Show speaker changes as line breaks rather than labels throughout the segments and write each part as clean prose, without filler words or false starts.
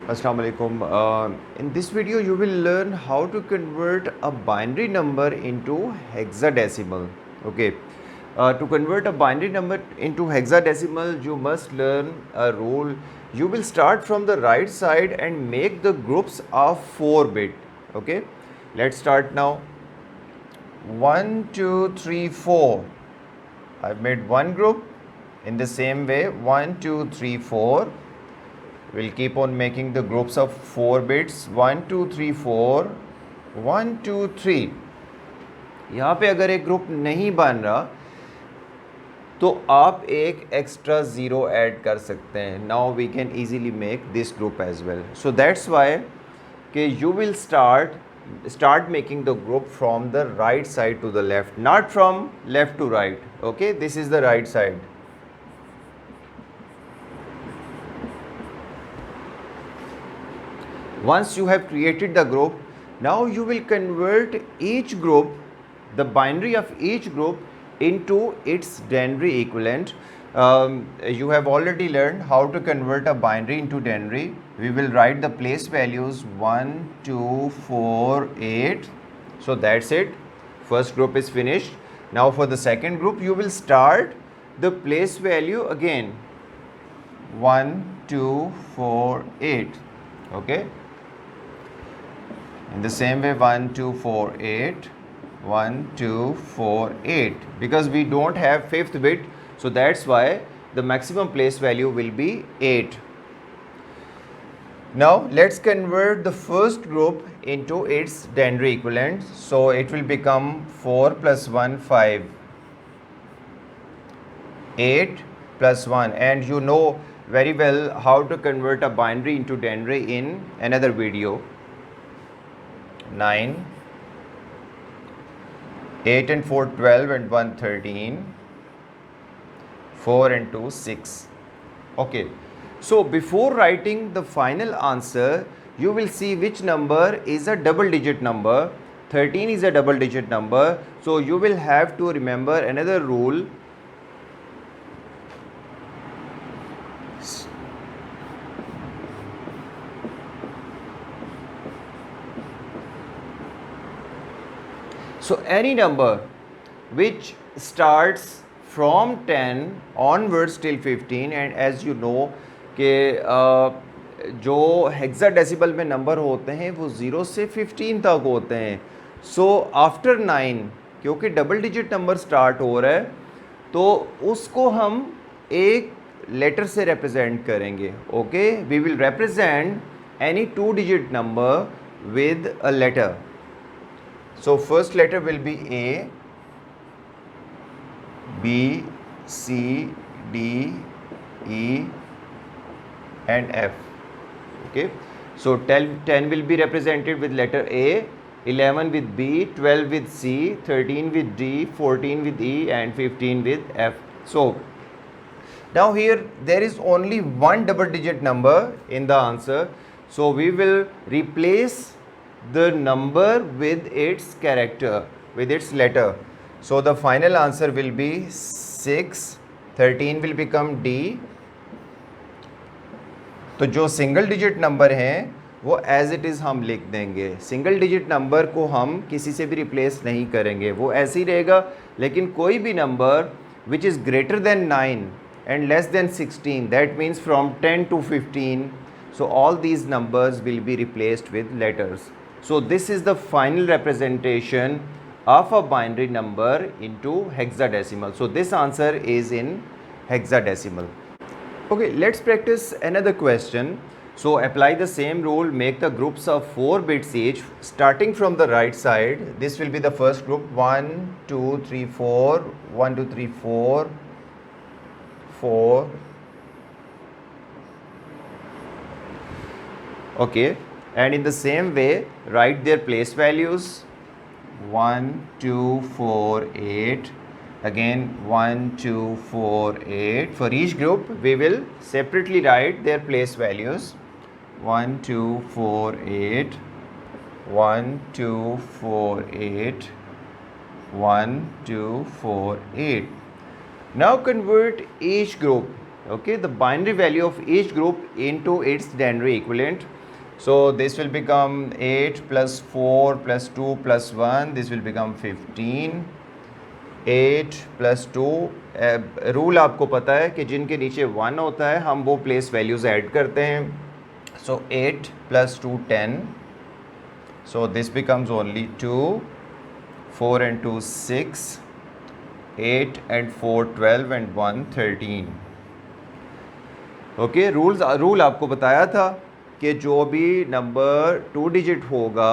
Assalamu alaikum. In this video, you will learn how to convert a binary number into hexadecimal. Okay. To convert a binary number into hexadecimal, you must learn a rule. You will start from the right side and make the groups of 4 bit. Okay. Let's start now. 1, 2, 3, 4. I've made one group. In the same way, 1, 2, 3, 4. We'll keep on making the groups of 4 bits 1 2 3 4 1 2 3. यहाँ पे अगर एक group नहीं बन रहा तो आप एक एक्स्ट्रा ज़ीरो ऐड कर सकते हैं. Now we can easily make this group as well. So that's why कि you will start making the group from the right side to the left, not from left to right. Okay, this is the right side. Once you have created the group, now you will convert each group, the binary of each group, into its denary equivalent. You have already learned how to convert a binary into denary. We will write the place values 1, 2, 4, 8. So that's it. First group is finished. Now for the second group, you will start the place value again 1, 2, 4, 8. Okay. In the same way 1, 2, 4, 8, 1, 2, 4, 8. Because we don't have 5th bit, so that's why the maximum place value will be 8. Now let's convert the first group into its denary equivalent. So it will become 4 plus 1, 5. 8 plus 1. And you know very well how to convert a binary into denary in another video. 9, 8 and 4, 12 and 1, 13, 4 and 2, 6. Okay, so before writing the final answer, you will see which number is a double digit number. 13 is a double digit number, so you will have to remember another rule. So any number which starts from 10 onwards till 15, and as you know कि जो hexadecimal में number होते हैं वो 0 से 15 तक होते हैं. सो आफ्टर 9 क्योंकि डबल डिजिट नंबर स्टार्ट हो रहा है तो उसको हम एक लेटर से रिप्रेजेंट करेंगे. Okay, we will represent any 2 digit number with a letter. So first letter will be A, B, C, D, E and F. Okay. So 10 will be represented with letter A, 11 with B, 12 with C, 13 with D, 14 with E and 15 with F. So now here there is only one double digit number in the answer. So we will replace the number with its character, with its letter. So the final answer will be 6. 13 will become D. तो जो single digit number हैं वो as it is हम लिख देंगे. Single digit number को हम किसी से भी रिप्लेस नहीं करेंगे, वो ऐसे ही रहेगा. लेकिन कोई भी number which is greater than 9 and less than 16, that means from 10 to 15, so all these numbers will be replaced with letters. So this is the final representation of a binary number into hexadecimal. So this answer is in hexadecimal. Okay, let's practice another question. So apply the same rule, make the groups of 4 bits each, starting from the right side. This will be the first group, 1, 2, 3, 4, 1, 2, 3, 4, 4. Okay. And in the same way, write their place values 1, 2, 4, 8. Again 1, 2, 4, 8. For each group, we will separately write their place values 1, 2, 4, 8. 1, 2, 4, 8. 1, 2, 4, 8. Now convert each group okay, the binary value of each group into its denary equivalent. So this will become 8 plus 4 plus 2 plus 1, this will become 15. 8 plus 2, rule आपको पता है कि जिनके नीचे 1 होता है हम वो प्लेस वैल्यूज़ ऐड करते हैं. So 8 plus 2 10, so this becomes only 2, 4 and 2 6, 8 and 4 12 and 1 13. Okay, rule आपको बताया था कि जो भी नंबर 2 डिजिट होगा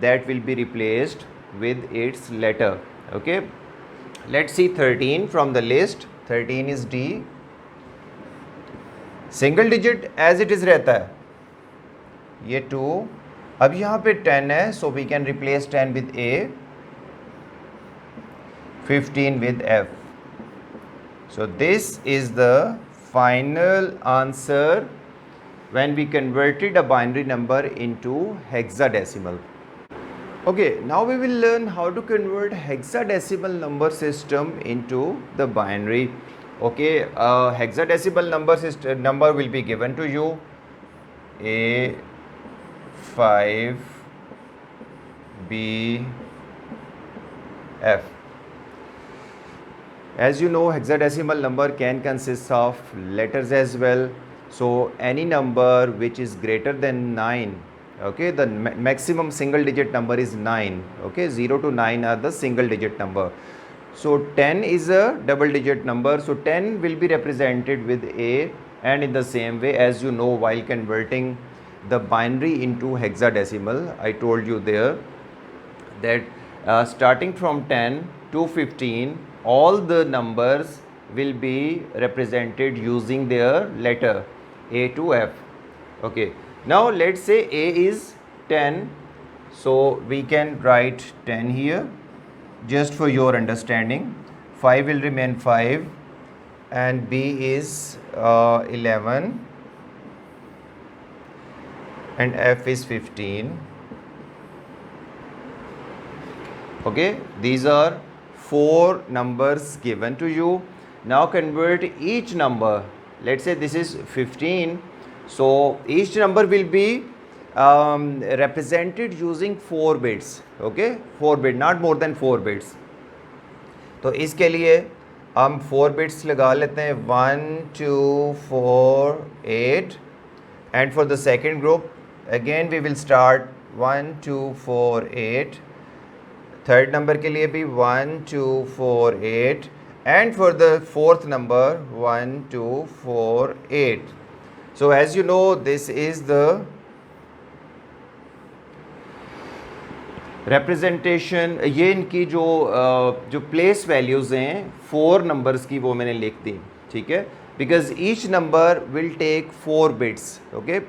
that will be replaced with its letter. Okay, let's see 13 from the list. 13 is D. Single digit as it is रहता है, ये 2. अब यहाँ पे 10 है, so we can replace 10 with A, 15 with F. So this is the final answer when we converted a binary number into hexadecimal. Okay, now we will learn how to convert hexadecimal number system into the binary. Okay, hexadecimal number will be given to you, A 5 B F. As you know, hexadecimal number can consist of letters as well. So any number which is greater than 9, okay, the maximum single digit number is 9. Okay, 0 to 9 are the single digit number. So 10 is a double digit number, so 10 will be represented with A. And in the same way, as you know, while converting the binary into hexadecimal, I told you there that starting from 10 to 15, all the numbers will be represented using their letter A to F. Okay, now let's say A is 10, so we can write 10 here just for your understanding. 5 will remain 5 and B is 11 and F is 15. Okay, these are 4 numbers given to you. Now convert each number. Let's say this is 15, so each number will be represented using 4 bits. Okay, 4 bit, not more than 4 bits. तो इसके लिए हम 4 bits लगा लेते हैं, 1 2 4 8. And for the second group again we will start 1 2 4 8. Third number के लिए भी 1 2 4 8. And for the fourth number 1 2 4 8. So as you know this is the representation. ये इनकी जो प्लेस वैल्यूज़ हैं 4 नंबर्स की वो मैंने लिख दी, ठीक है, because each number will take 4 bits. Okay,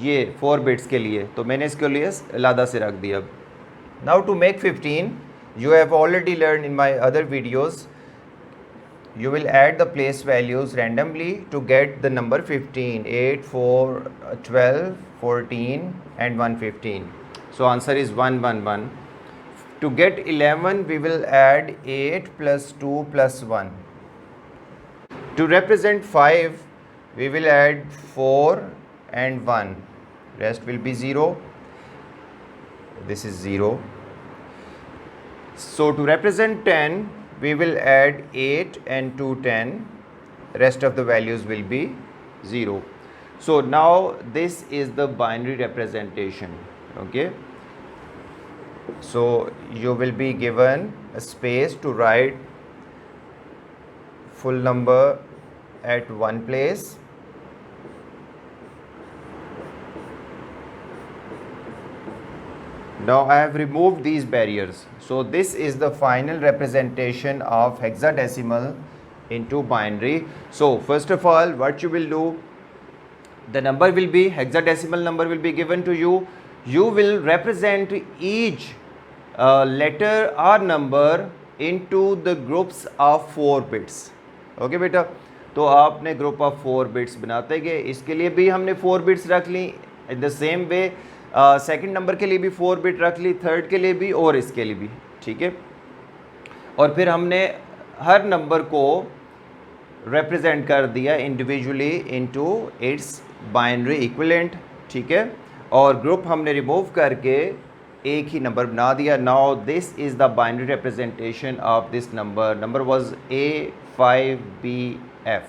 ये 4 बिट्स के लिए तो मैंने इसके लिए लादा से रख दिया. Now to make 15, you have already learned in my other videos, you will add the place values randomly to get the number 15. 8 4 12 14 and 115. So answer is 111. To get 11, we will add 8 plus 2 plus 1. To represent 5, we will add 4 and 1. Rest will be 0. This is 0. So to represent 10, we will add 8 and 2 10. Rest of the values will be 0. So now this is the binary representation. Okay, so you will be given a space to write full number at one place. Now I have removed these barriers. So this is the final representation of hexadecimal into binary. So first of all, what you will do, the number will be, hexadecimal number will be given to you. You will represent each letter or number into the groups of 4 bits. Okay बेटा, तो आपने group of 4 bits बनाते गए. इसके लिए भी हमने 4 bits रख ली. In the same way second number के लिए भी 4 बिट रख ली, थर्ड के लिए भी और इसके लिए भी, ठीक है. और फिर हमने हर नंबर को रिप्रेजेंट कर दिया individually into its binary equivalent, ठीक है, और ग्रुप हमने रिमूव करके एक ही नंबर बना दिया. Now this is the binary representation of this number. Number was A5BF.